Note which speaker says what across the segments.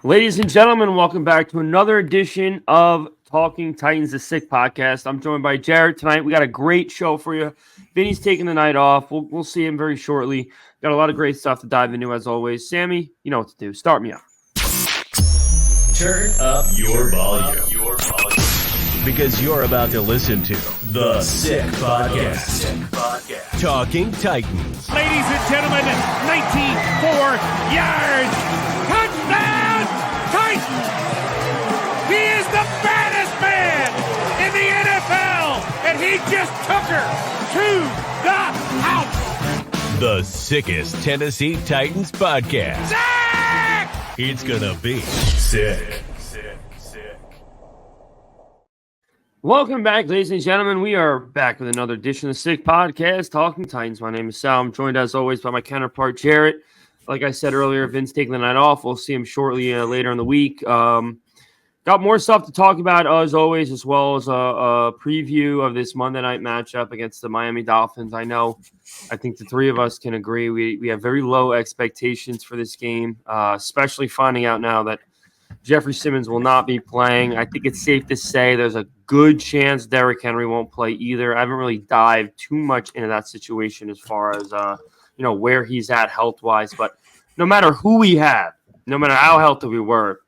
Speaker 1: Ladies and gentlemen, welcome back to another edition of Talking Titans, the Sick Podcast. I'm joined by Jarrett tonight. We got a great show for you. Vinny's taking the night off. We'll see him very shortly. Got a lot of great stuff to dive into as always. Sammy, you know what to do. Start me up.
Speaker 2: Turn up your volume. Because you're about to listen to The Sick Podcast. Talking Titans.
Speaker 3: Ladies and gentlemen, 94 yards. Touchdown, Titans. He is the baddest man in the NFL, and he just took her to the house.
Speaker 2: The sickest Tennessee Titans podcast.
Speaker 3: Sick!
Speaker 2: It's gonna be sick.
Speaker 1: Welcome back, ladies and gentlemen. We are back with another edition of the Sick Podcast, Talking Titans. My name is Sal. I'm joined, as always, by my counterpart, Jarrett. Like I said earlier, Vince taking the night off. We'll see him shortly later in the week. Got more stuff to talk about, as always, as well as a preview of this Monday night matchup against the Miami Dolphins. I think the three of us can agree we have very low expectations for this game, especially finding out now that Jeffrey Simmons will not be playing. I think it's safe to say there's a good chance Derrick Henry won't play either. I haven't really dived too much into that situation as far as where he's at health-wise. But no matter who we have, no matter how healthy we were,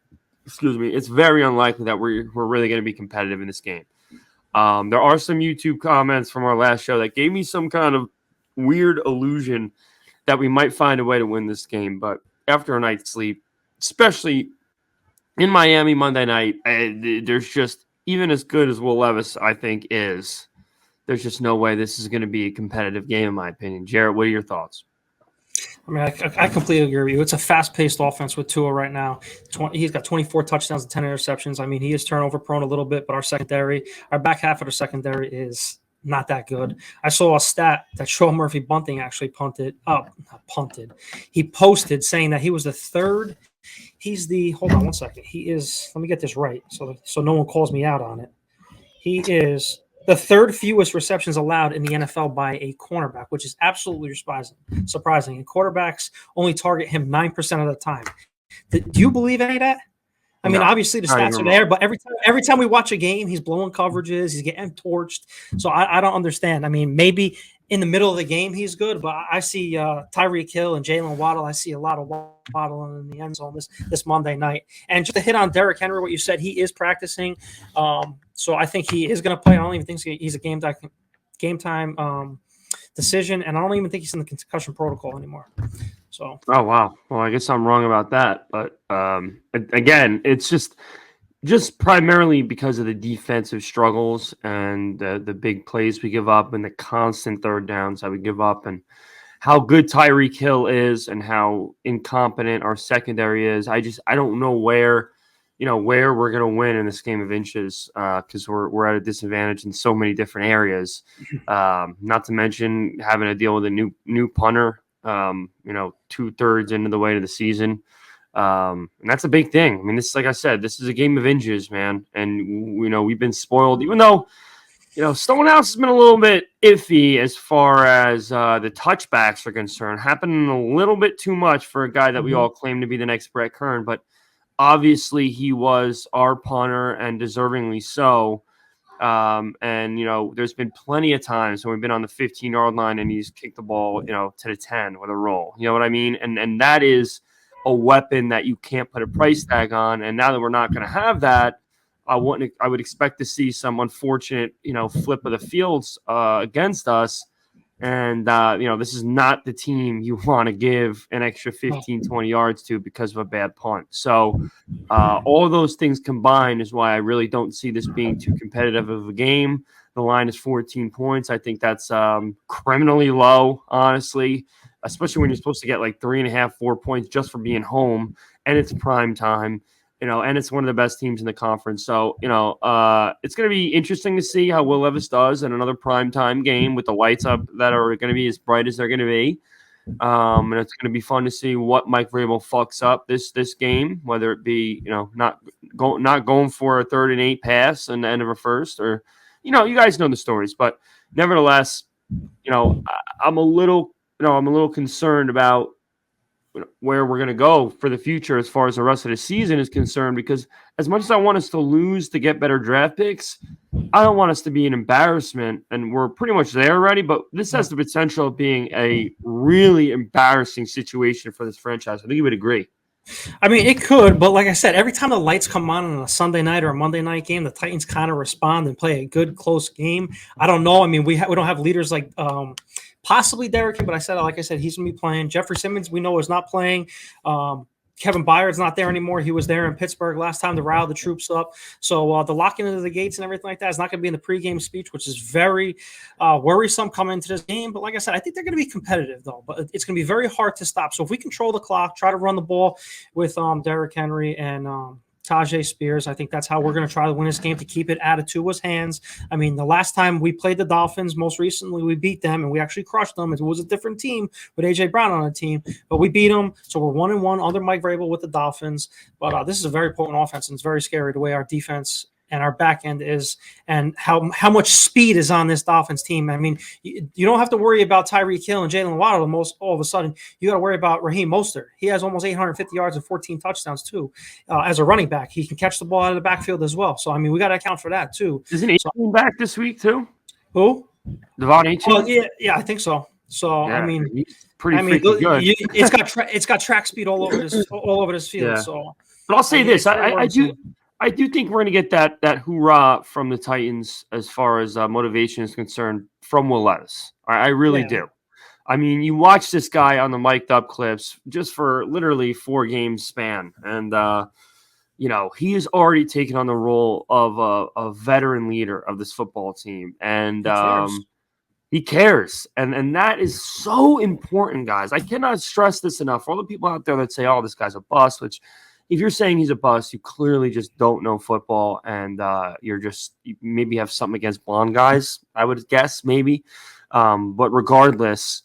Speaker 1: it's very unlikely that we're really going to be competitive in this game. There are some YouTube comments from our last show that gave me some kind of weird illusion that we might find a way to win this game. But after a night's sleep, especially in Miami Monday night, there's just, even as good as Will Levis, I think, is, there's just no way this is going to be a competitive game, in my opinion. Jarrett, what are your thoughts?
Speaker 4: I mean, I completely agree with you. It's a fast-paced offense with Tua right now. He's got 24 touchdowns and 10 interceptions. I mean, he is turnover-prone a little bit, but our back half of the secondary is not that good. I saw a stat that Sean Murphy Bunting actually He posted saying that he was the third. Hold on one second. Let me get this right so no one calls me out on it. He is the third fewest receptions allowed in the NFL by a cornerback, which is absolutely surprising. And quarterbacks only target him 9% of the time. Do you believe any of that? I mean, obviously the stats are there, but every time we watch a game, he's blowing coverages, he's getting torched. So I don't understand. I mean, maybe in the middle of the game he's good, but I see Tyreek Hill and Jalen Waddle. I see a lot of Waddle in the end zone this Monday night. And just to hit on Derrick Henry, what you said, he is practicing. So I think he is going to play. I don't even think he's a game time decision, and I don't even think he's in the concussion protocol anymore. So.
Speaker 1: Oh, wow. Well, I guess I'm wrong about that. But again, it's just primarily because of the defensive struggles and the big plays we give up and the constant third downs that we give up and how good Tyreek Hill is and how incompetent our secondary is. I don't know where we're going to win in this game of inches because we're at a disadvantage in so many different areas. Not to mention having to deal with a new punter. 2/3 into the way to the season. And that's a big thing. I mean, like I said, this is a game of inches, man. And, we've been spoiled, even though, Stonehouse has been a little bit iffy as far as the touchbacks are concerned, happening a little bit too much for a guy that we all claim to be the next Brett Kern. But obviously he was our punter and deservingly so. There's been plenty of times when we've been on the 15-yard line and he's kicked the ball, to the 10 with a roll. You know what I mean? And that is a weapon that you can't put a price tag on. And now that we're not going to have that, I would expect to see some unfortunate, flip of the fields against us. And, this is not the team you want to give an extra 15, 20 yards to because of a bad punt. So all of those things combined is why I really don't see this being too competitive of a game. The line is 14 points. I think that's criminally low, honestly, especially when you're supposed to get like 3.5, 4 points just for being home. And it's prime time. And it's one of the best teams in the conference. So, it's going to be interesting to see how Will Levis does in another primetime game with the lights up that are going to be as bright as they're going to be. And it's going to be fun to see what Mike Vrabel fucks up this game, whether it be, not going for a 3rd and 8 pass in the end of a first or, you guys know the stories. But nevertheless, I'm a little concerned about where we're going to go for the future as far as the rest of the season is concerned, because as much as I want us to lose to get better draft picks, I don't want us to be an embarrassment, and we're pretty much there already, but this has the potential of being a really embarrassing situation for this franchise. I think you would agree.
Speaker 4: I mean, it could, but like I said, every time the lights come on a Sunday night or a Monday night game, the Titans kind of respond and play a good, close game. I don't know. I mean, we don't have leaders like possibly Derrick, but like I said, he's going to be playing. Jeffrey Simmons, we know, is not playing. Kevin Byard's not there anymore. He was there in Pittsburgh last time to rile the troops up. So the locking into the gates and everything like that is not going to be in the pregame speech, which is very worrisome coming into this game. But like I said, I think they're going to be competitive, though. But it's going to be very hard to stop. So if we control the clock, try to run the ball with Derrick Henry and Tajay Spears, I think that's how we're going to try to win this game, to keep it out of Tua's hands. I mean, the last time we played the Dolphins, most recently we beat them, and we actually crushed them. It was a different team with A.J. Brown on the team, but we beat them. So we're 1-1 under Mike Vrabel with the Dolphins. But this is a very potent offense, and it's very scary the way our defense and our back end is, and how much speed is on this Dolphins team. I mean, you don't have to worry about Tyreek Hill and Jalen Waddle all of a sudden. You got to worry about Raheem Mostert. He has almost 850 yards and 14 touchdowns too as a running back. He can catch the ball out of the backfield as well. So, I mean, we got to account for that too.
Speaker 1: Isn't he back this week too?
Speaker 4: Who?
Speaker 1: Devon Achane?
Speaker 4: Oh, yeah, I think so. So, yeah, I mean,
Speaker 1: he's pretty good.
Speaker 4: It's got track speed all over this field. Yeah. So,
Speaker 1: but I'll say this: I do think we're going to get that hoorah from the Titans as far as motivation is concerned from Will Levis. I really do. I mean, you watch this guy on the mic'd up clips just for literally 4 games span, and he has already taken on the role of a veteran leader of this football team, and he cares, and that is so important, guys. I cannot stress this enough. For all the people out there that say, "Oh, this guy's a bust," which, if you're saying he's a bust, you clearly just don't know football, and you maybe have something against blonde guys, I would guess, maybe. But regardless,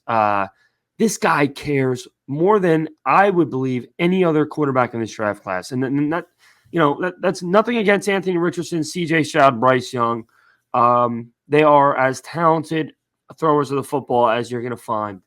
Speaker 1: this guy cares more than I would believe any other quarterback in this draft class. And that, that's nothing against Anthony Richardson, CJ Stroud, Bryce Young. They are as talented throwers of the football as you're going to find.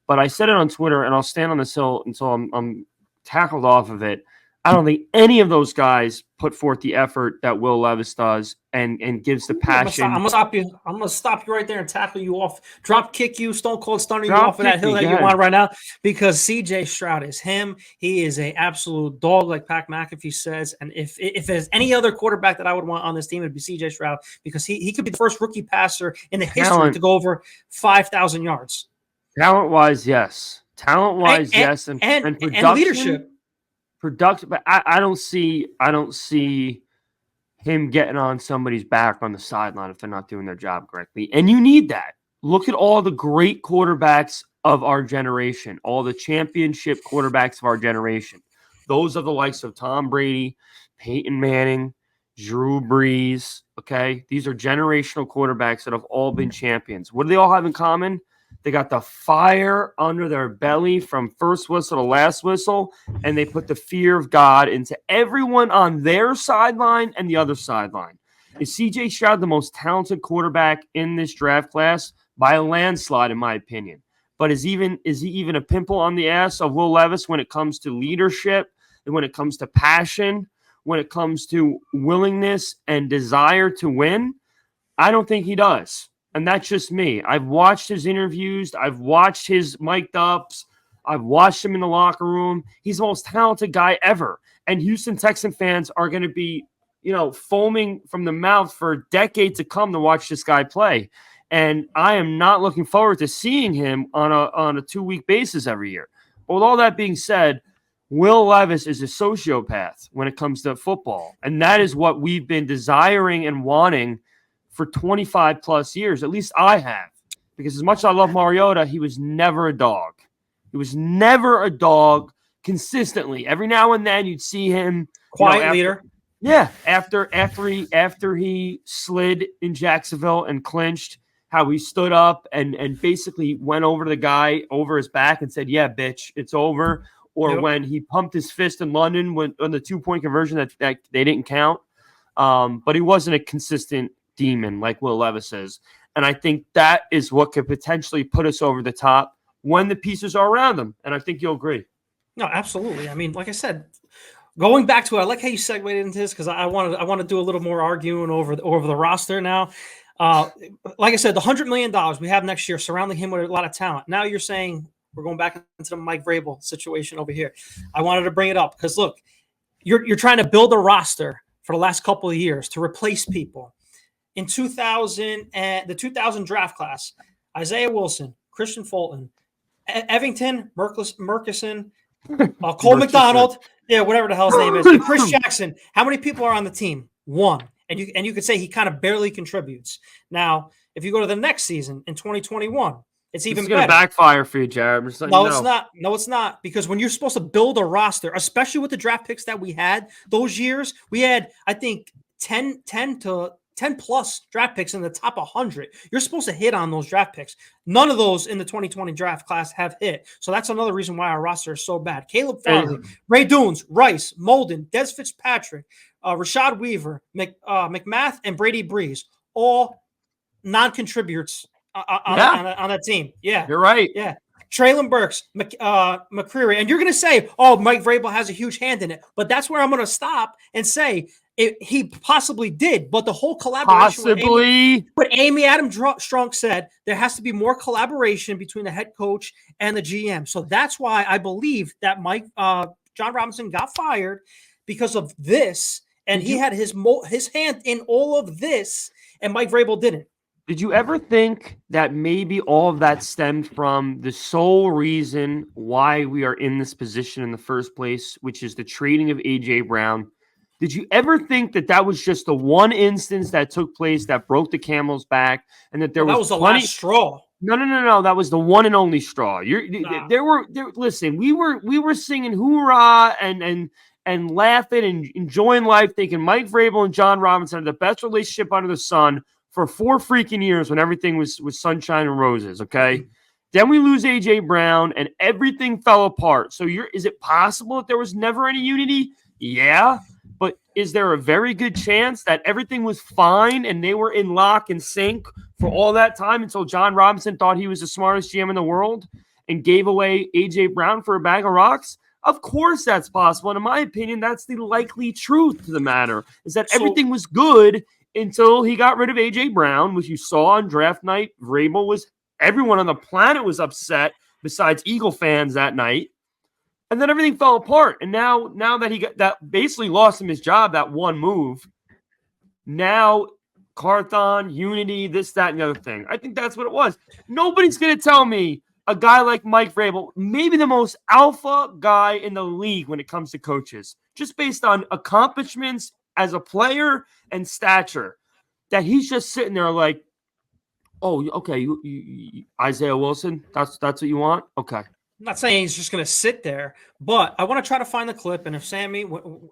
Speaker 1: But I said it on Twitter, and I'll stand on this hill until I'm tackled off of it. I don't think any of those guys put forth the effort that Will Levis does and gives the passion.
Speaker 4: I'm gonna stop you. I'm gonna stop you right there and tackle you off, drop kick you, stone cold stunner you off of that hill that you want right now. Because CJ Stroud is him. He is an absolute dog, like Pat McAfee says. And if there's any other quarterback that I would want on this team, it'd be CJ Stroud, because he could be the first rookie passer in the history to go over 5,000 yards.
Speaker 1: Talent-wise, yes. Yes, and
Speaker 4: leadership.
Speaker 1: Production, but I don't see him getting on somebody's back on the sideline if they're not doing their job correctly. And you need that. Look at all the great quarterbacks of our generation, all the championship quarterbacks of our generation. Those are the likes of Tom Brady, Peyton Manning, Drew Brees. Okay, these are generational quarterbacks that have all been champions. What do they all have in common? They got the fire under their belly from first whistle to last whistle, and they put the fear of God into everyone on their sideline and the other sideline. Is CJ Stroud the most talented quarterback in this draft class? By a landslide, in my opinion. But is he even a pimple on the ass of Will Levis when it comes to leadership, and when it comes to passion, when it comes to willingness and desire to win? I don't think he does. And that's just me. I've watched his interviews. I've watched his mic'd ups. I've watched him in the locker room. He's the most talented guy ever. And Houston Texan fans are going to be, foaming from the mouth for a decade to come to watch this guy play. And I am not looking forward to seeing him on a 2-week basis every year. But with all that being said, Will Levis is a sociopath when it comes to football. And that is what we've been desiring and wanting for 25 plus years. At least I have. Because as much as I love Mariota, he was never a dog. He was never a dog consistently. Every now and then you'd see him.
Speaker 4: Quiet leader.
Speaker 1: Yeah. After he slid in Jacksonville and clinched, how he stood up and basically went over to the guy over his back and said, "Yeah, bitch, it's over." Or when he pumped his fist in London on the 2-point conversion that they didn't count. But he wasn't a consistent demon like Will Levis is. And I think that is what could potentially put us over the top when the pieces are around him. And I think you'll agree.
Speaker 4: No, absolutely. I mean, like I said, going back to it, I like how you segued into this because I want to do a little more arguing over the roster now. Like I said, the $100 million we have next year surrounding him with a lot of talent. Now you're saying we're going back into the Mike Vrabel situation over here. I wanted to bring it up because look, you're trying to build a roster for the last couple of years to replace people. In 2000 and the 2000 draft class, Isaiah Wilson, Christian Fulton, Evington, Murkison, Cole McDonald, whatever the hell his name is, and Chris Jackson. How many people are on the team? One. And you could say he kind of barely contributes. Now, if you go to the next season in 2021, it's even better.
Speaker 1: It's going to backfire for you, Jarrett.
Speaker 4: It's not. No, it's not. Because when you're supposed to build a roster, especially with the draft picks that we had those years, we had, I think, 10 plus draft picks in the top 100. You're supposed to hit on those draft picks. None of those in the 2020 draft class have hit. So that's another reason why our roster is so bad. Caleb Farley, Ray Dunes, Rice, Molden, Des Fitzpatrick, Rashad Weaver, McMath, and Brady Breeze, all non-contributors on that team. Yeah.
Speaker 1: You're right.
Speaker 4: Yeah. Traylon Burks, McCreary. And you're going to say, oh, Mike Vrabel has a huge hand in it. But that's where I'm going to stop and say he possibly did. But the whole collaboration what Amy Adams Strunk said, there has to be more collaboration between the head coach and the GM. So that's why I believe that John Robinson got fired because of this. And he had his hand in all of this, and Mike Vrabel didn't.
Speaker 1: Did you ever think that maybe all of that stemmed from the sole reason why we are in this position in the first place, which is the trading of A.J. Brown? Did you ever think that that was just the one instance that took place that broke the camel's back, and that that
Speaker 4: was the last straw?
Speaker 1: No. That was the one and only straw. Listen, we were singing hoorah and laughing and enjoying life, thinking Mike Vrabel and John Robinson had the best relationship under the sun for 4 freaking years when everything was sunshine and roses, okay? Then we lose A.J. Brown, and everything fell apart. So is it possible that there was never any unity? Yeah, but is there a very good chance that everything was fine and they were in lock and sync for all that time until John Robinson thought he was the smartest GM in the world and gave away A.J. Brown for a bag of rocks? Of course that's possible. And in my opinion, that's the likely truth to the matter, is that everything was good until he got rid of A.J. Brown, which you saw on draft night. Everyone on the planet was upset besides Eagle fans that night. And then everything fell apart. And now that he basically lost him his job, that one move, now Carthon, unity, this, that, and the other thing. I think that's what it was. Nobody's going to tell me a guy like Mike Vrabel, maybe the most alpha guy in the league when it comes to coaches, just based on accomplishments as a player and stature, that he's just sitting there like, oh, okay, you Isaiah Wilson, that's what you want? Okay.
Speaker 4: I'm not saying he's just going to sit there, but I want to try to find the clip. And if Sammy,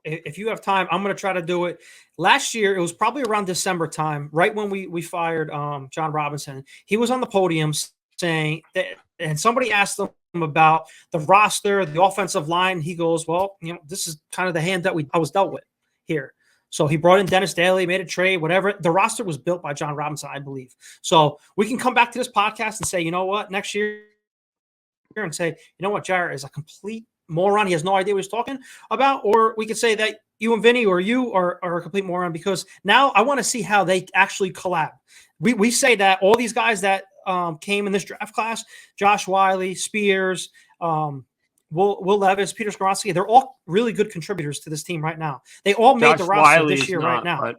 Speaker 4: if you have time, I'm going to try to do it. Last year, it was probably around December time, right when we fired John Robinson. He was on the podium saying that, and somebody asked him about the roster, the offensive line. He goes, well, this is kind of the hand that I was dealt with here. So he brought in Dennis Daly, made a trade, whatever. The roster was built by John Robinson, I believe. So we can come back to this podcast and say, you know what, next year, and say, you know what, Jarrett is a complete moron. He has no idea what he's talking about. Or we could say that you and Vinny or you are a complete moron, because now I want to see how they actually collab. We say that all these guys that came in this draft class, Josh Wiley, Spears, Will Levis, Peter Skoronski, they're all really good contributors to this team right now. They all made the roster this year right now.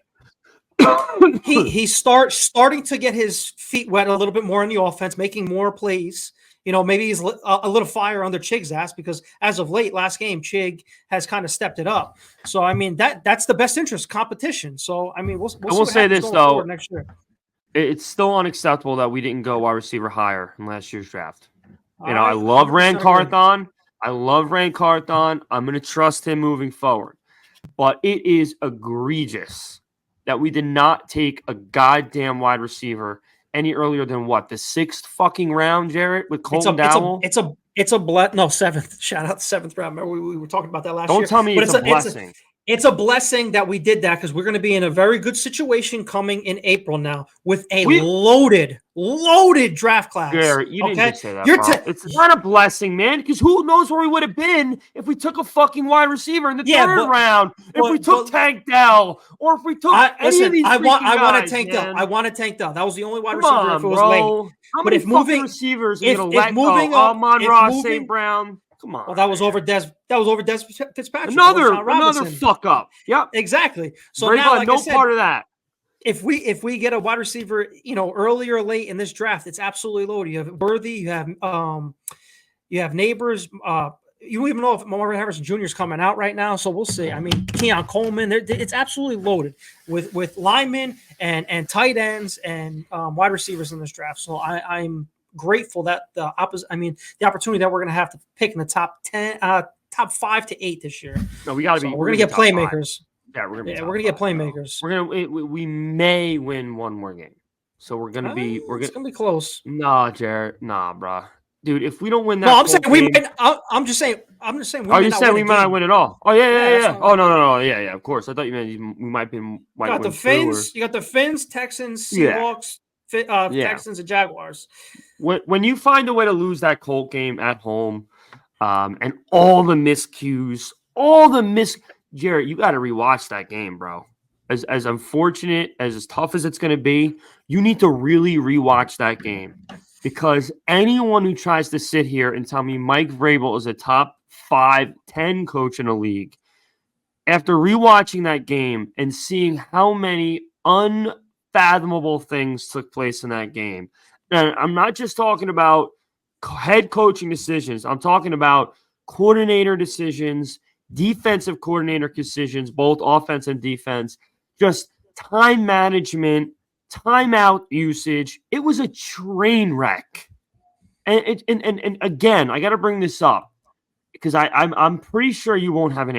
Speaker 4: He's starting to get his feet wet a little bit more in the offense, making more plays. Maybe he's a little fire under Chig's ass, because as of late, last game, Chig has kind of stepped it up. So, I mean, that's the best interest competition. So, I mean, we'll say this, though. Next year.
Speaker 1: It's still unacceptable that we didn't go wide receiver higher in last year's draft. I love Rand Carthon. I'm going to trust him moving forward. But it is egregious that we did not take a goddamn wide receiver any earlier than what, the 6th fucking round, Jarrett, with Colton Dowell?
Speaker 4: It's a 7th. Shout out the 7th round. Remember we were talking about that last year.
Speaker 1: Don't tell me it's a blessing.
Speaker 4: It's a blessing that we did that because we're going to be in a very good situation coming in April now with a loaded draft class.
Speaker 1: Garrett, you didn't just say that,
Speaker 4: You're
Speaker 1: bro. It's not a blessing, man, because who knows where we would have been if we took a fucking wide receiver in the third round, if we took Tank Dell, or if we took any of these
Speaker 4: I want
Speaker 1: guys,
Speaker 4: Tank Dell. I want to Tank Dell. That was the only wide
Speaker 1: Come
Speaker 4: receiver
Speaker 1: on,
Speaker 4: if it was
Speaker 1: bro.
Speaker 4: late.
Speaker 1: How many fucking receivers are going to let go? Amon-Ra, St. Brown. Come on.
Speaker 4: Well, that was over Des Fitzpatrick.
Speaker 1: Another fuck up. Yep.
Speaker 4: Exactly. So
Speaker 1: Vrabel
Speaker 4: now, like I said,
Speaker 1: part of that.
Speaker 4: If we get a wide receiver, early or late in this draft, it's absolutely loaded. You have Worthy, you have Neighbors. You don't even know if Marvin Harrison Jr. is coming out right now, so we'll see. I mean, Keon Coleman, it's absolutely loaded with linemen and tight ends and wide receivers in this draft. So I'm grateful that the opportunity that we're going to have to pick in the top 5 to 8 this year.
Speaker 1: No, we got to be.
Speaker 4: We're going to get playmakers.
Speaker 1: 5. Yeah, we're
Speaker 4: going to get playmakers.
Speaker 1: We may win one more game, so we're going to be.
Speaker 4: It's going to be close.
Speaker 1: Nah, Jarrett. Nah, bro. Dude, if we don't win that,
Speaker 4: no, I'm saying we might. I'm just saying. We
Speaker 1: you said we might not win at all? Oh yeah. Oh no. Yeah. Of course. I thought you meant we might be. You
Speaker 4: got the Finns. You got the Finns, Texans, Seahawks. Texans and Jaguars.
Speaker 1: When you find a way to lose that Colt game at home, and all the miscues, Jarrett, you got to rewatch that game, bro. As unfortunate, as tough as it's going to be, you need to really rewatch that game, because anyone who tries to sit here and tell me Mike Vrabel is a top 5, 10 coach in the league, after rewatching that game and seeing how many unfathomable things took place in that game. And I'm not just talking about head coaching decisions. I'm talking about coordinator decisions, defensive coordinator decisions, both offense and defense, just time management, timeout usage. It was a train wreck. And again, I got to bring this up because I'm pretty sure you won't have an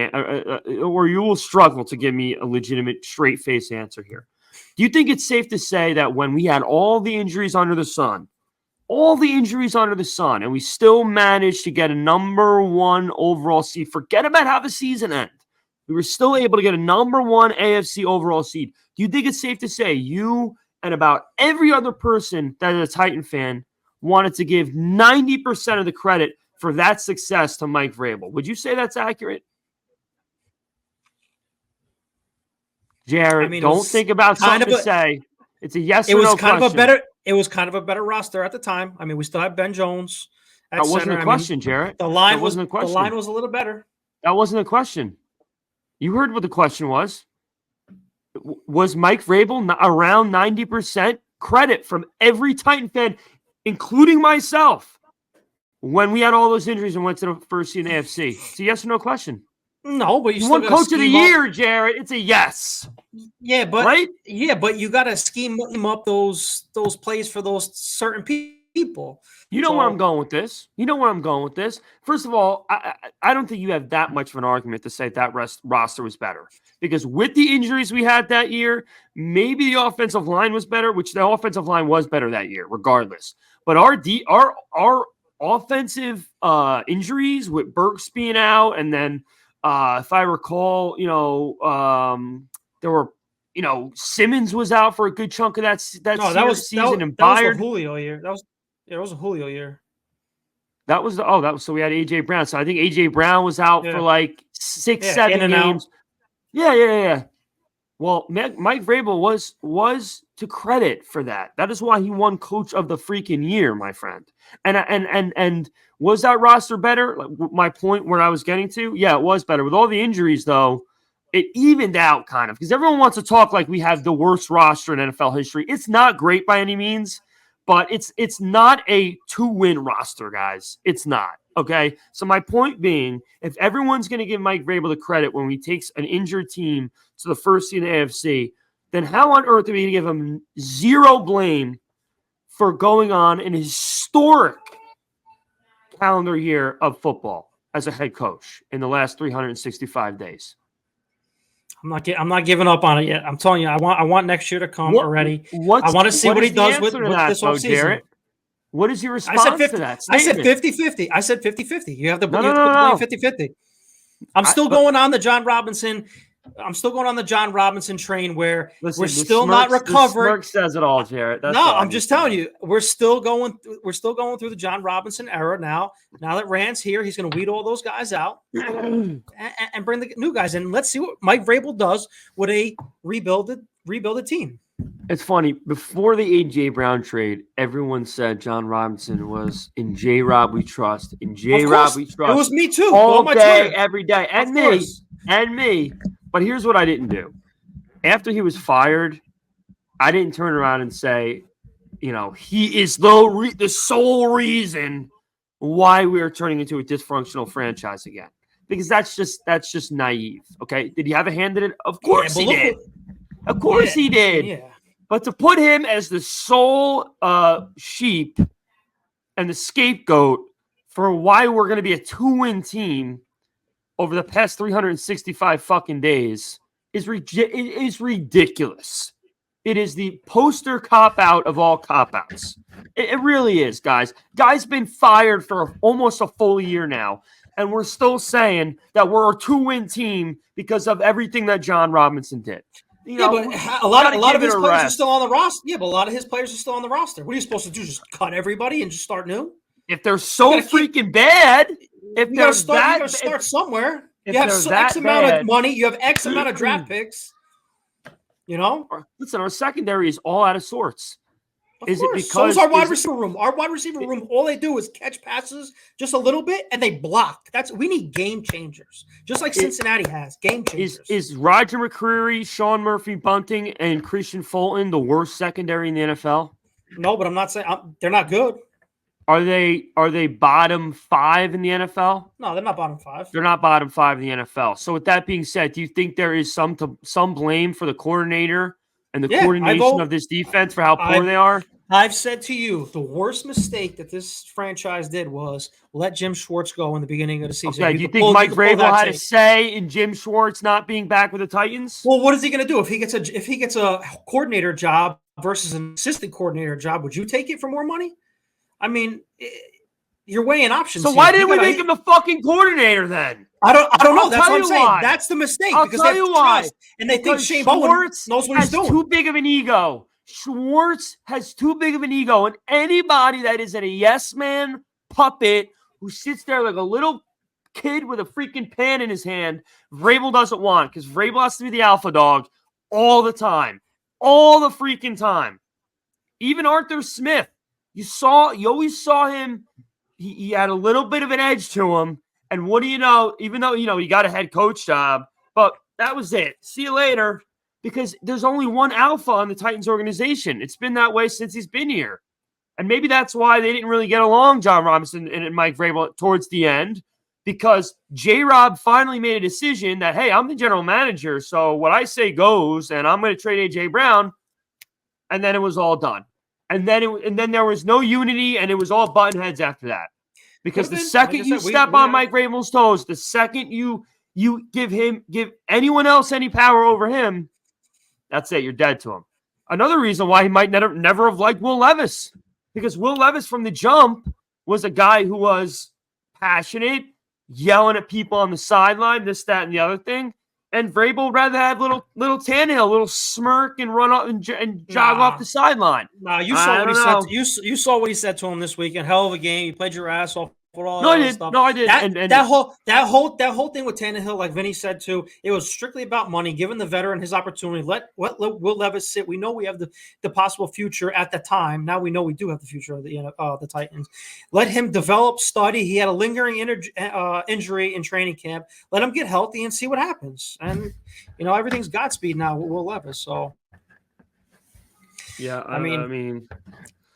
Speaker 1: or you will struggle to give me a legitimate straight face answer here. Do you think it's safe to say that when we had all the injuries under the sun, and we still managed to get a number 1 overall seed, forget about how the season ended, we were still able to get a number 1 AFC overall seed. Do you think it's safe to say you and about every other person that is a Titan fan wanted to give 90% of the credit for that success to Mike Vrabel? Would you say that's accurate? Jarrett, don't think about something to say. It's a yes or no question.
Speaker 4: It was kind of a better roster at the time. I mean, we still have Ben Jones.
Speaker 1: That wasn't a question, Jarrett.
Speaker 4: The line was a little better.
Speaker 1: That wasn't a question. You heard what the question was. Was Mike Vrabel around 90% credit from every Titan fan, including myself, when we had all those injuries and went to the first seed in the AFC? It's a yes or no question.
Speaker 4: No, but you
Speaker 1: won coach of the year, Jarrett. It's a yes.
Speaker 4: Yeah, but
Speaker 1: right?
Speaker 4: Yeah, but you got to scheme up those plays for those certain people.
Speaker 1: You know where I'm going with this. First of all, I don't think you have that much of an argument to say that roster was better, because with the injuries we had that year, maybe the offensive line was better, which the offensive line was better that year, regardless. But our offensive injuries with Burks being out, and then if I recall, there were, Simmons was out for a good chunk of that season, and Byard.
Speaker 4: That was a Julio year. It was a Julio year.
Speaker 1: So we had AJ Brown. So I think AJ Brown was out for like 6-7 games. Yeah. Well, Mike Vrabel was to credit for that. That is why he won Coach of the freaking year, my friend. And was that roster better? Like, my point where I was getting to, yeah, it was better. With all the injuries, though, it evened out kind of, because everyone wants to talk like we have the worst roster in NFL history. It's not great by any means, but it's not a 2-win roster, guys. It's not. Okay, so my point being, if everyone's going to give Mike Vrabel the credit when he takes an injured team to the first seed in the AFC, then how on earth are we going to give him zero blame for going on an historic calendar year of football as a head coach in the last 365 days?
Speaker 4: I'm not giving up on it yet. I'm telling you, I want next year to come already. I want to see what he does with this whole season. Jarrett?
Speaker 1: What is your response to that statement?
Speaker 4: I said 50-50. You have to put 50-50. I'm still going on the John Robinson. I'm still going on the John Robinson train where
Speaker 1: Listen,
Speaker 4: we're still not recovered.
Speaker 1: The smirk says it all, Jarrett. That's
Speaker 4: no,
Speaker 1: all
Speaker 4: I'm just telling you, we're still going through the John Robinson era now. Now that Rand's here, he's going to weed all those guys out and bring the new guys in. Let's see what Mike Vrabel does with a rebuilded team.
Speaker 1: It's funny. Before the A.J. Brown trade, everyone said John Robinson was in J-Rob we trust. In J-Rob we trust.
Speaker 4: It was me too.
Speaker 1: All
Speaker 4: my
Speaker 1: day,
Speaker 4: Twitter.
Speaker 1: every day. And me. But here's what I didn't do. After he was fired, I didn't turn around and say, he is the sole reason why we are turning into a dysfunctional franchise again. Because that's just naive. Okay. Did he have a hand in it? Of course he did. Of course he did.
Speaker 4: Yeah.
Speaker 1: But to put him as the sole sheep and the scapegoat for why we're going to be a 2-win team over the past 365 fucking days is ridiculous. It is the poster cop-out of all cop-outs. It really is, guys. Guy's been fired for almost a full year now, and we're still saying that we're a 2-win team because of everything that John Robinson did.
Speaker 4: But a lot of his players are still on the roster. Yeah, but a lot of his players are still on the roster. What are you supposed to do? Just cut everybody and just start new?
Speaker 1: If they're so freaking bad, if they're
Speaker 4: you gotta start somewhere. You have X amount of money. You have X amount of draft picks.
Speaker 1: Listen, our secondary is all out of sorts.
Speaker 4: Is it because so is our wide receiver room? Our wide receiver room, all they do is catch passes just a little bit and they block. We need game changers, just like Cincinnati has game changers.
Speaker 1: Is Roger McCreary, Sean Murphy Bunting, and Christian Fulton the worst secondary in the NFL?
Speaker 4: No, but I'm not saying they're not good.
Speaker 1: Are they bottom 5 in the NFL?
Speaker 4: No, they're not bottom 5.
Speaker 1: They're not bottom 5 in the NFL. So with that being said, do you think there is some blame for the coordinator and the coordination of this defense for how poor they are?
Speaker 4: I've said to you, the worst mistake that this franchise did was let Jim Schwartz go in the beginning of the season.
Speaker 1: Okay, do you think Mike Vrabel had a say in Jim Schwartz not being back with the Titans?
Speaker 4: Well, what is he going to do if he gets a coordinator job versus an assistant coordinator job? Would you take it for more money? I mean, you're weighing options.
Speaker 1: So why didn't we make him the fucking coordinator then?
Speaker 4: I don't know. That's what I'm saying. That's the mistake.
Speaker 1: Because tell you why.
Speaker 4: And they think Shane Bowen knows what he's doing.
Speaker 1: Too big of an ego. Schwartz has too big of an ego, and anybody that is a yes man puppet who sits there like a little kid with a freaking pan in his hand, Vrabel doesn't want, because Vrabel has to be the alpha dog all the time, all the freaking time. Even Arthur Smith, you always saw him. He had a little bit of an edge to him, and what do you know? Even though he got a head coach job, but that was it. See you later. Because there's only one alpha on the Titans organization. It's been that way since he's been here. And maybe that's why they didn't really get along, John Robinson and Mike Vrabel, towards the end, because J-Rob finally made a decision that, hey, I'm the general manager, so what I say goes, and I'm going to trade A.J. Brown, and then it was all done. And then there was no unity, and it was all button heads after that. Because the second you step on Mike Vrabel's toes, the second you give anyone else any power over him, that's it. You're dead to him. Another reason why he might never have liked Will Levis, because Will Levis from the jump was a guy who was passionate, yelling at people on the sideline, this, that, and the other thing. And Vrabel would rather have little Tannehill, little smirk and run up and jog off the sideline.
Speaker 4: Nah, you saw what he said. You saw what he said to him this weekend. Hell of a game. You played your ass off. No, I did. That whole thing with Tannehill, like Vinny said too, it was strictly about money, giving the veteran his opportunity. Let Will Levis sit. We know we have the possible future at the time. Now we know we do have the future of the Titans. Let him develop, study. He had a lingering injury in training camp. Let him get healthy and see what happens. And everything's Godspeed now with Will Levis. So
Speaker 1: yeah, I mean,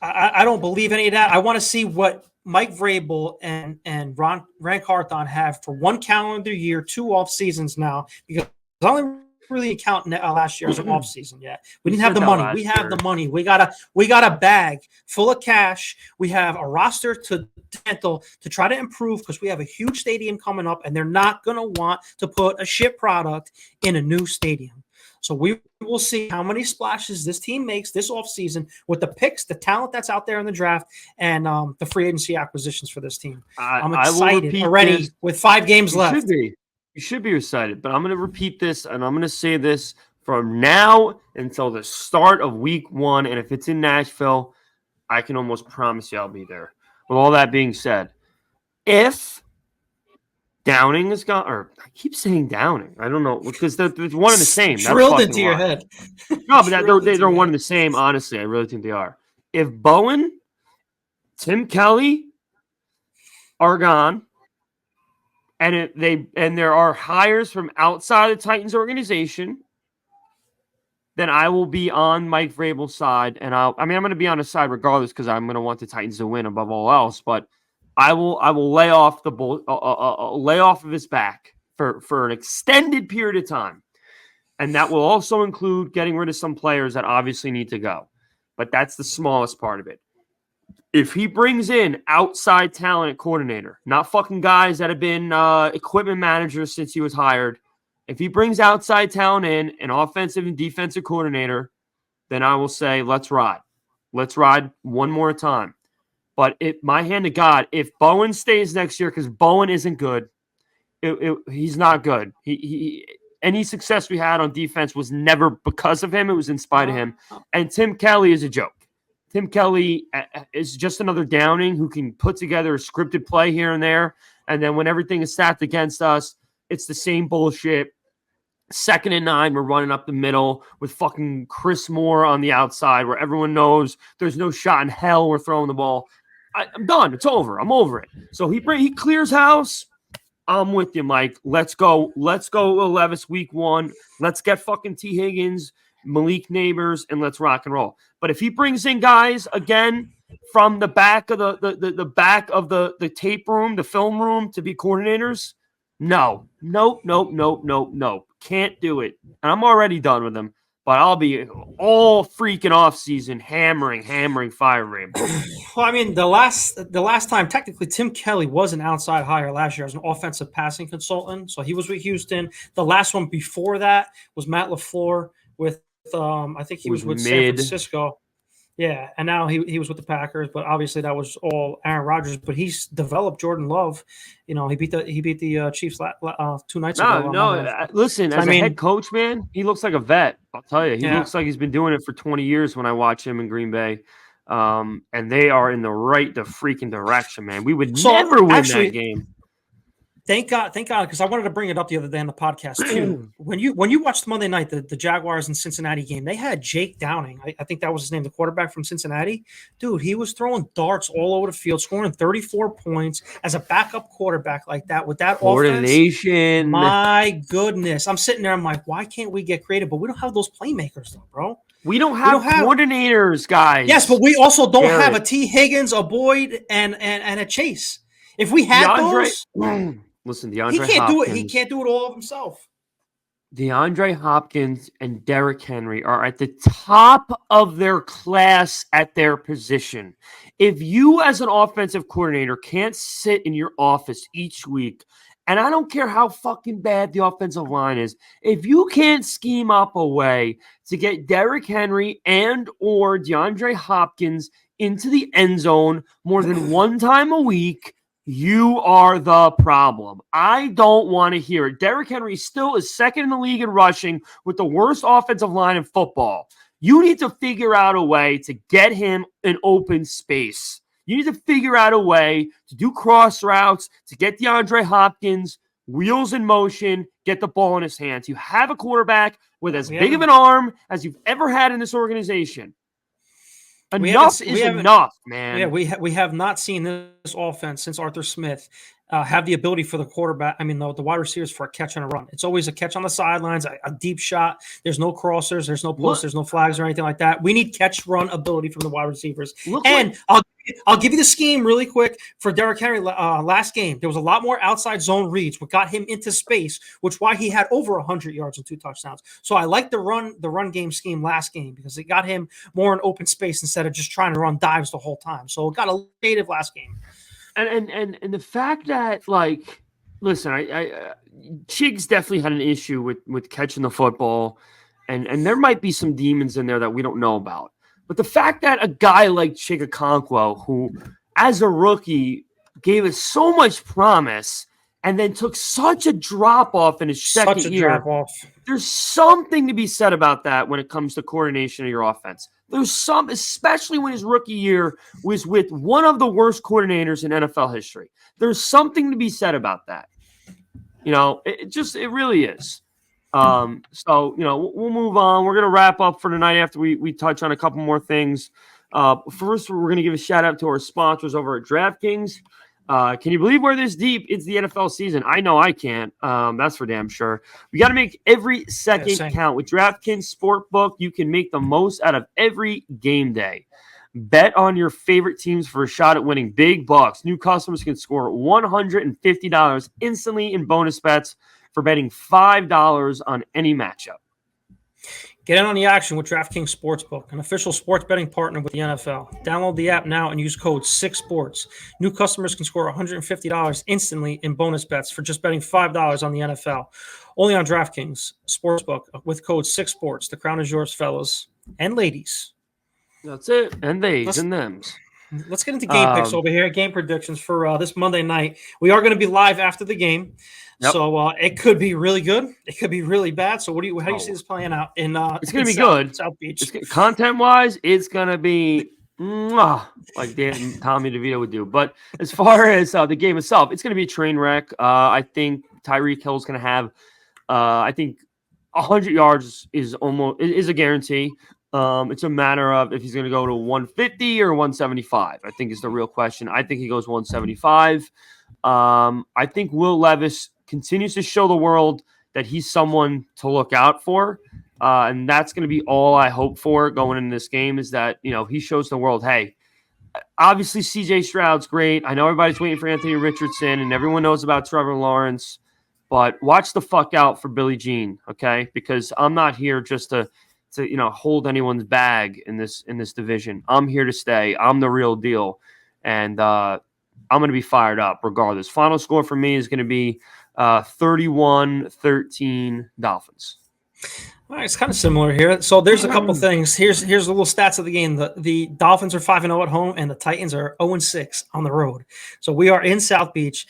Speaker 4: I don't believe any of that. I want to see what Mike Vrabel and Rand Carthon have for one calendar year, 2 off seasons now, because I only really count last year as an off season yet. We didn't have the money. We have the money. We got a bag full of cash. We have a roster to handle to try to improve, because we have a huge stadium coming up, and they're not going to want to put a shit product in a new stadium. So we will see how many splashes this team makes this offseason with the picks, the talent that's out there in the draft, and the free agency acquisitions for this team. I'm excited already with 5 games left.
Speaker 1: You should be excited, but I'm going to repeat this, and I'm going to say this from now until the start of week 1. And if it's in Nashville, I can almost promise you I'll be there. With all that being said, if Downing is gone, or I keep saying Downing, I don't know, because they're one and the same. That's
Speaker 4: Drilled
Speaker 1: fucking
Speaker 4: into your
Speaker 1: why.
Speaker 4: head.
Speaker 1: No, but they're one and the same, honestly. I really think they are. If Bowen, Tim Kelly are gone, and there are hires from outside the Titans organization, then I will be on Mike Vrabel's side, and I'm going to be on his side regardless because I'm going to want the Titans to win above all else. But I will lay off lay off of his back for an extended period of time, and that will also include getting rid of some players that obviously need to go. But that's the smallest part of it. If he brings in outside talent at coordinator, not fucking guys that have been equipment managers since he was hired, if he brings outside talent in, an offensive and defensive coordinator, then I will say, let's ride. Let's ride one more time. But my hand to God, if Bowen stays next year, because Bowen isn't good, he's not good. Any success we had on defense was never because of him. It was in spite of him. And Tim Kelly is a joke. Tim Kelly is just another Downing who can put together a scripted play here and there. And then when everything is stacked against us, it's the same bullshit. 2nd and 9, we're running up the middle with fucking Chris Moore on the outside where everyone knows there's no shot in hell we're throwing the ball. I'm done. It's over. I'm over it. So he clears house. I'm with you, Mike. Let's go. Let's go, Will Levis, week 1. Let's get fucking T. Higgins, Malik Neighbors, and let's rock and roll. But if he brings in guys again from the back of the back of the tape room, the film room to be coordinators, nope. Can't do it. And I'm already done with him. But I'll be all freaking off season hammering Fire Vrabel.
Speaker 4: Well, I mean, the last time technically Tim Kelly was an outside hire last year as an offensive passing consultant. So he was with Houston. The last one before that was Matt LaFleur with I think he was with San Francisco. Yeah, and now he was with the Packers, but obviously that was all Aaron Rodgers. But he's developed Jordan Love. You know, he beat the Chiefs 2 nights ago.
Speaker 1: Listen, as a head coach, man, he looks like a vet. I'll tell you, he looks like he's been doing it for 20 years. When I watch him in Green Bay, and they are in the freaking direction, man. We would never win that game.
Speaker 4: Thank God, because I wanted to bring it up the other day on the podcast too. when you watched Monday night, the Jaguars and Cincinnati game, they had Jake Downing. I think that was his name, the quarterback from Cincinnati. Dude, he was throwing darts all over the field, scoring 34 points as a backup quarterback like that with that
Speaker 1: coordination.
Speaker 4: Offense. My goodness. I'm sitting there, I'm like, why can't we get creative? But we don't have those playmakers though, bro.
Speaker 1: We don't have coordinators, guys.
Speaker 4: Yes, but we also don't have a T. Higgins, a Boyd, and a Chase. If we had those...
Speaker 1: Listen, DeAndre
Speaker 4: Hopkins.
Speaker 1: Do
Speaker 4: it. He can't do it all of himself.
Speaker 1: DeAndre Hopkins and Derrick Henry are at the top of their class at their position. If you, as an offensive coordinator, can't sit in your office each week, and I don't care how fucking bad the offensive line is, if you can't scheme up a way to get Derrick Henry and or DeAndre Hopkins into the end zone more than one time a week, you are the problem. I don't want to hear it. Derrick Henry still is 2nd in the league in rushing with the worst offensive line in football. You need to figure out a way to get him an open space. You need to figure out a way to do cross routes, to get DeAndre Hopkins, wheels in motion, get the ball in his hands. You have a quarterback with as big of an arm as you've ever had in this organization. Enough is enough, man.
Speaker 4: Yeah, we have not seen this offense since Arthur Smith have the ability for the quarterback. I mean, the wide receivers for a catch and a run. It's always a catch on the sidelines, a deep shot. There's no crossers, there's no posts, there's no flags or anything like that. We need catch-run ability from the wide receivers. I'll give you the scheme really quick for Derrick Henry last game. There was a lot more outside zone reads, what got him into space, which why he had over 100 yards and 2 touchdowns. So I like the run game scheme last game because it got him more in open space instead of just trying to run dives the whole time. So it got a creative last game.
Speaker 1: And the fact that, like, listen, I Chig's definitely had an issue with catching the football, and there might be some demons in there that we don't know about. But the fact that a guy like Chigakonkwo, who as a rookie gave us so much promise, and then took such a drop off in his second year.
Speaker 4: Drop off.
Speaker 1: There's something to be said about that when it comes to coordination of your offense. There's some, especially when his rookie year was with one of the worst coordinators in NFL history. There's something to be said about that. It really is. So, we'll move on. We're going to wrap up for tonight after we touch on a couple more things. First, we're going to give a shout out to our sponsors over at DraftKings. Can you believe we're this deep into the NFL season? I know I can't. That's for damn sure. We got to make every second count. With DraftKings Sportbook, you can make the most out of every game day. Bet on your favorite teams for a shot at winning big bucks. New customers can score $150 instantly in bonus bets for betting $5 on any matchup.
Speaker 4: Get in on the action with DraftKings Sportsbook, an official sports betting partner with the NFL. Download the app now and use code 6sports. New customers can score $150 instantly in bonus bets for just betting $5 on the NFL. Only on DraftKings Sportsbook with code 6sports. The crown is yours, fellas and ladies.
Speaker 1: That's it. And theys and thems.
Speaker 4: Let's get into game picks over here. Game predictions for this Monday night. We are going to be live after the game. Yep. So it could be really good. It could be really bad. So how do you see this playing out? It's
Speaker 1: going to be good.
Speaker 4: South Beach.
Speaker 1: Content-wise, it's going to be like Tommy DeVito would do. But as far as the game itself, it's going to be a train wreck. I think Tyreek Hill's going to have, 100 yards is a guarantee. It's a matter of if he's going to go to 150 or 175. I think is the real question. I think he goes 175. I think Will Levis continues to show the world that he's someone to look out for. And that's going to be all I hope for going into this game is that, he shows the world, hey, obviously CJ Stroud's great. I know everybody's waiting for Anthony Richardson and everyone knows about Trevor Lawrence, but watch the fuck out for Billie Jean, okay? Because I'm not here just to hold anyone's bag in this division. I'm here to stay. I'm the real deal. And I'm going to be fired up regardless. Final score for me is going to be 31-13 Dolphins.
Speaker 4: All right, it's kind of similar here. So there's a couple things. Here's the little stats of the game. The Dolphins are 5-0 at home, and the Titans are 0-6 on the road. So we are in South Beach.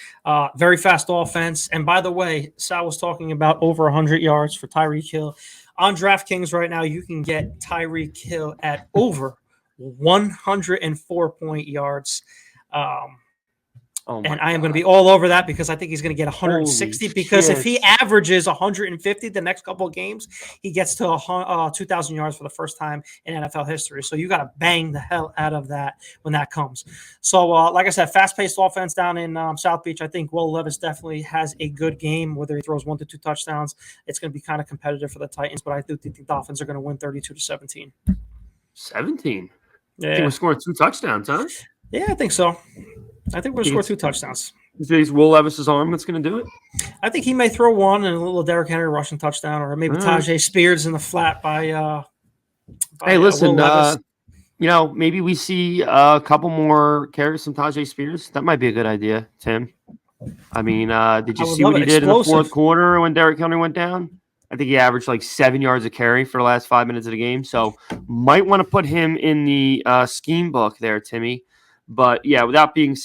Speaker 4: Very fast offense. And by the way, Sal was talking about over 100 yards for Tyreek Hill. On DraftKings right now, you can get Tyreek Hill at over 104 point yards. And I am going to be all over that because I think he's going to get 160 because if he averages 150 the next couple of games, he gets to 2,000 yards for the first time in NFL history. So you got to bang the hell out of that when that comes. So like I said, fast-paced offense down in South Beach. I think Will Levis definitely has a good game, whether he throws 1 to 2 touchdowns. It's going to be kind of competitive for the Titans, but I do think the Dolphins are going to win 32-17.
Speaker 1: 17?
Speaker 4: Yeah.
Speaker 1: I think we're scoring 2 touchdowns, huh?
Speaker 4: Yeah, I think so. I think we're going to score 2 touchdowns.
Speaker 1: Is Will Levis's arm that's going to do it?
Speaker 4: I think he may throw one and a little Derrick Henry rushing touchdown, or maybe Tajay Spears in the flat by
Speaker 1: hey, listen, maybe we see a couple more carries from Tajay Spears. That might be a good idea, Tim. I mean, did you see what he did in the fourth quarter when Derrick Henry went down? I think he averaged like 7 yards a carry for the last 5 minutes of the game. So might want to put him in the scheme book there, Timmy. But yeah, with that being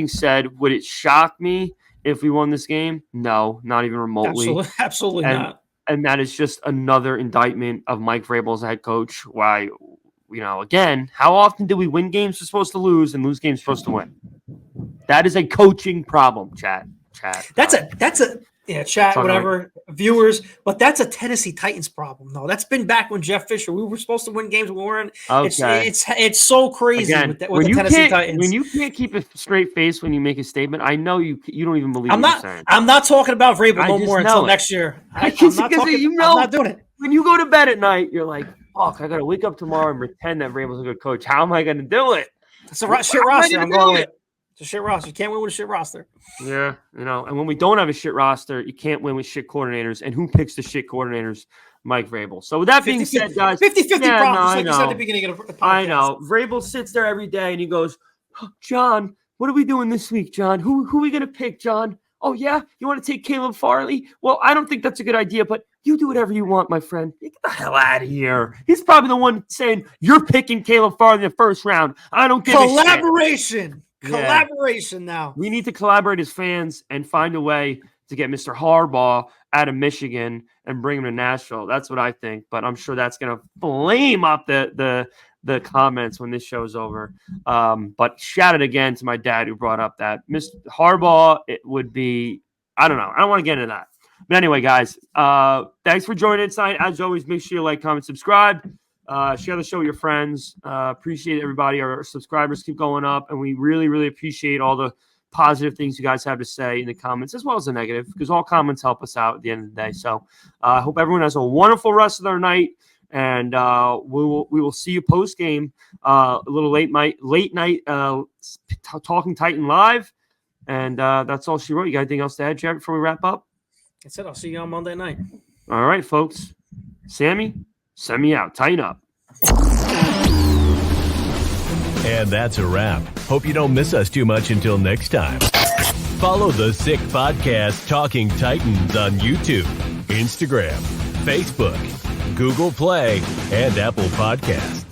Speaker 1: said, would it shock me if we won this game? No, not even remotely.
Speaker 4: Absolutely not.
Speaker 1: And that is just another indictment of Mike Vrabel as a head coach. Why, again, how often do we win games we're supposed to lose and lose games we're supposed to win? That is a coaching problem, chat.
Speaker 4: That's a chat, whatever, viewers. But that's a Tennessee Titans problem, though. That's been back when Jeff Fisher. We were supposed to win games. We weren't.
Speaker 1: Okay.
Speaker 4: It's so crazy with the Tennessee Titans.
Speaker 1: When you can't keep a straight face when you make a statement, I know you don't even believe what you're saying.
Speaker 4: I'm not talking about Vrabel no more until next year. I'm not doing it.
Speaker 1: When you go to bed at night, you're like, fuck, I got to wake up tomorrow and pretend that Vrabel's a good coach. How am I going to do it?
Speaker 4: It's a shit roster. I'm going with it. It's a shit roster. You can't win with a shit roster.
Speaker 1: Yeah, and when we don't have a shit roster, you can't win with shit coordinators. And who picks the shit coordinators? Mike Vrabel. So with that being said, guys,
Speaker 4: 50-50 problems, like you said at the beginning of the podcast.
Speaker 1: I know. Vrabel sits there every day and he goes, John, what are we doing this week, John? Who are we going to pick, John? Oh, yeah? You want to take Caleb Farley? Well, I don't think that's a good idea, but you do whatever you want, my friend. Get the hell out of here. He's probably the one saying, you're picking Caleb Farley in the first round. I don't give a shit.
Speaker 4: Collaboration. Collaboration now.
Speaker 1: We need to collaborate as fans and find a way to get Mr. Harbaugh out of Michigan and bring him to Nashville. That's what I think. But I'm sure that's going to flame up the comments when this show's over. But shout it again to my dad who brought up that Mr. Harbaugh. It would be, I don't know. I don't want to get into that. But anyway, guys, thanks for joining in tonight. As always, make sure you like, comment, subscribe. Share the show with your friends. Appreciate everybody. Our subscribers keep going up, and we really, really appreciate all the positive things you guys have to say in the comments, as well as the negative, because all comments help us out at the end of the day. So I hope everyone has a wonderful rest of their night, and we will see you post game, a little late night Talking Titan live, and that's all she wrote. You got anything else to add, Jared, before we wrap up?
Speaker 4: That's it. I'll see you on Monday night.
Speaker 1: All right, folks. Sammy, send me out. Tighten up.
Speaker 2: And that's a wrap. Hope you don't miss us too much until next time. Follow the Sick Podcast Talking Titans on YouTube, Instagram, Facebook, Google Play, and Apple Podcasts.